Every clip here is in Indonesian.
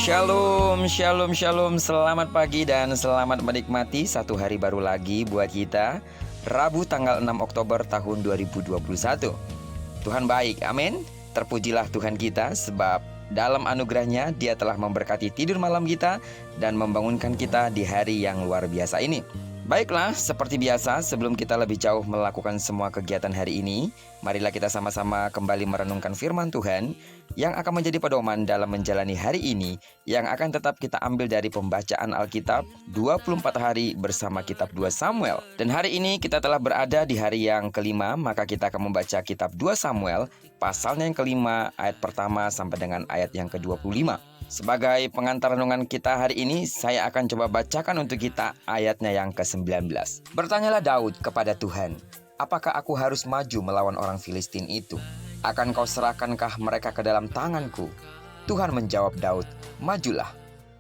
Shalom, shalom, shalom. Selamat pagi dan selamat menikmati satu hari baru lagi buat kita. Rabu tanggal 6 Oktober tahun 2021. Tuhan baik, amin. Terpujilah Tuhan kita sebab dalam anugerahnya Dia telah memberkati tidur malam kita dan membangunkan kita di hari yang luar biasa ini. Baiklah, seperti biasa sebelum kita lebih jauh melakukan semua kegiatan hari ini, marilah kita sama-sama kembali merenungkan firman Tuhan yang akan menjadi pedoman dalam menjalani hari ini, yang akan tetap kita ambil dari pembacaan Alkitab 24 hari bersama kitab 2 Samuel. Dan hari ini kita telah berada di hari yang kelima, maka kita akan membaca kitab 2 Samuel pasalnya yang kelima, ayat pertama sampai dengan ayat yang ke-25. Sebagai pengantar renungan kita hari ini, saya akan coba bacakan untuk kita ayatnya yang ke-19. Bertanyalah Daud kepada Tuhan, apakah aku harus maju melawan orang Filistin itu? Akan kau serahkankah mereka ke dalam tanganku? Tuhan menjawab Daud, majulah,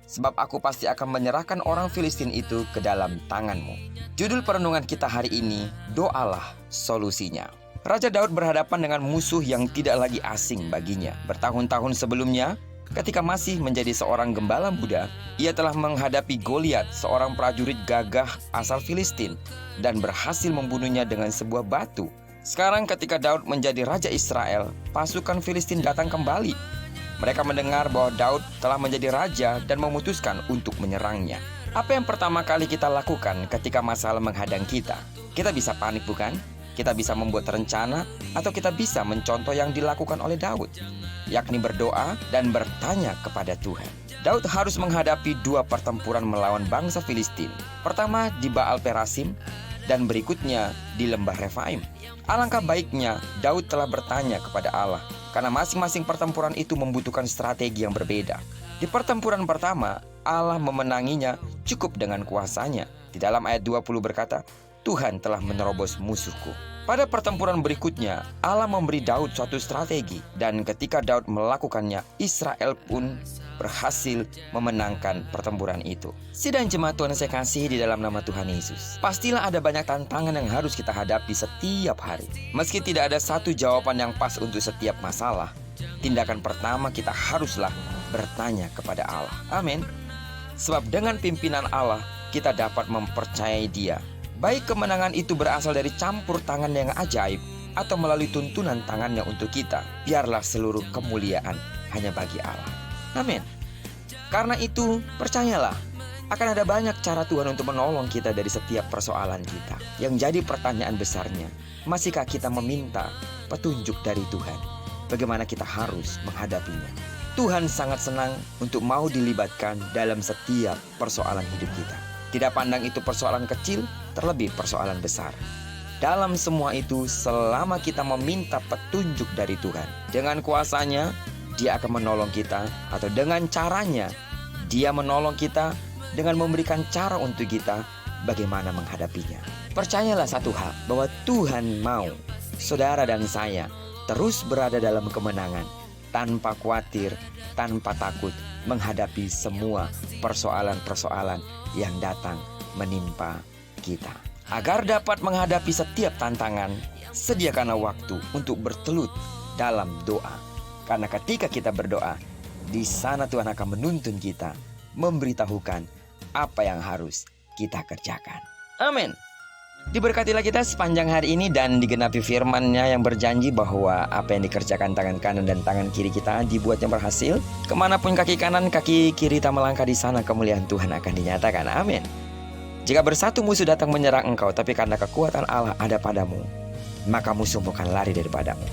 sebab aku pasti akan menyerahkan orang Filistin itu ke dalam tanganmu. Judul perenungan kita hari ini, doalah solusinya. Raja Daud berhadapan dengan musuh yang tidak lagi asing baginya. Bertahun-tahun sebelumnya, ketika masih menjadi seorang gembala muda, ia telah menghadapi Goliat, seorang prajurit gagah asal Filistin, dan berhasil membunuhnya dengan sebuah batu. Sekarang ketika Daud menjadi raja Israel, pasukan Filistin datang kembali. Mereka mendengar bahwa Daud telah menjadi raja dan memutuskan untuk menyerangnya. Apa yang pertama kali kita lakukan ketika masalah menghadang kita? Kita bisa panik, bukan? Kita bisa membuat rencana, atau kita bisa mencontoh yang dilakukan oleh Daud, yakni berdoa dan bertanya kepada Tuhan. Daud harus menghadapi dua pertempuran melawan bangsa Filistin. Pertama di Baal Perasim dan berikutnya di lembah Refaim. Alangkah baiknya Daud telah bertanya kepada Allah, karena masing-masing pertempuran itu membutuhkan strategi yang berbeda. Di pertempuran pertama, Allah memenanginya cukup dengan kuasanya. Di dalam ayat 20 berkata, Tuhan telah menerobos musuhku. Pada pertempuran berikutnya, Allah memberi Daud suatu strategi, dan ketika Daud melakukannya, Israel pun berhasil memenangkan pertempuran itu. Sidang jemaat Tuhan saya kasih di dalam nama Tuhan Yesus, pastilah ada banyak tantangan yang harus kita hadapi setiap hari. Meski tidak ada satu jawaban yang pas untuk setiap masalah, tindakan pertama kita haruslah bertanya kepada Allah. Amin. Sebab dengan pimpinan Allah, kita dapat mempercayai Dia. Baik kemenangan itu berasal dari campur tangan yang ajaib atau melalui tuntunan tangannya untuk kita, biarlah seluruh kemuliaan hanya bagi Allah. Amin. Karena itu, percayalah, akan ada banyak cara Tuhan untuk menolong kita dari setiap persoalan kita. Yang jadi pertanyaan besarnya, masihkah kita meminta petunjuk dari Tuhan? Bagaimana kita harus menghadapinya? Tuhan sangat senang untuk mau dilibatkan dalam setiap persoalan hidup kita. Tidak pandang itu persoalan kecil, terlebih persoalan besar. Dalam semua itu, selama kita meminta petunjuk dari Tuhan, dengan kuasanya, Dia akan menolong kita, atau dengan caranya, Dia menolong kita dengan memberikan cara untuk kita bagaimana menghadapinya. Percayalah satu hal, bahwa Tuhan mau saudara dan saya terus berada dalam kemenangan, tanpa khawatir, tanpa takut menghadapi semua persoalan-persoalan yang datang menimpa kita. Agar dapat menghadapi setiap tantangan, sediakanlah waktu untuk bertelut dalam doa. Karena ketika kita berdoa, di sana Tuhan akan menuntun kita, memberitahukan apa yang harus kita kerjakan. Amin. Diberkatilah kita sepanjang hari ini dan digenapi firman-Nya yang berjanji bahwa apa yang dikerjakan tangan kanan dan tangan kiri kita dibuatnya berhasil. Kemanapun kaki kanan, kaki kiri tak melangkah, di sana kemuliaan Tuhan akan dinyatakan. Amin. Jika bersatu musuh datang menyerang engkau, tapi karena kekuatan Allah ada padamu, maka musuhmu akan lari daripadamu.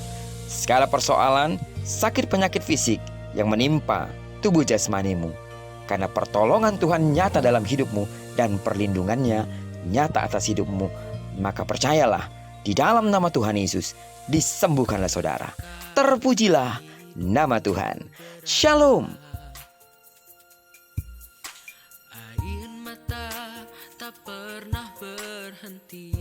Segala persoalan, sakit penyakit fisik yang menimpa tubuh jasmanimu, karena pertolongan Tuhan nyata dalam hidupmu dan perlindungannya nyata atas hidupmu, maka percayalah, di dalam nama Tuhan Yesus disembuhkanlah saudara. Terpujilah nama Tuhan. Shalom. Air mata tak pernah berhenti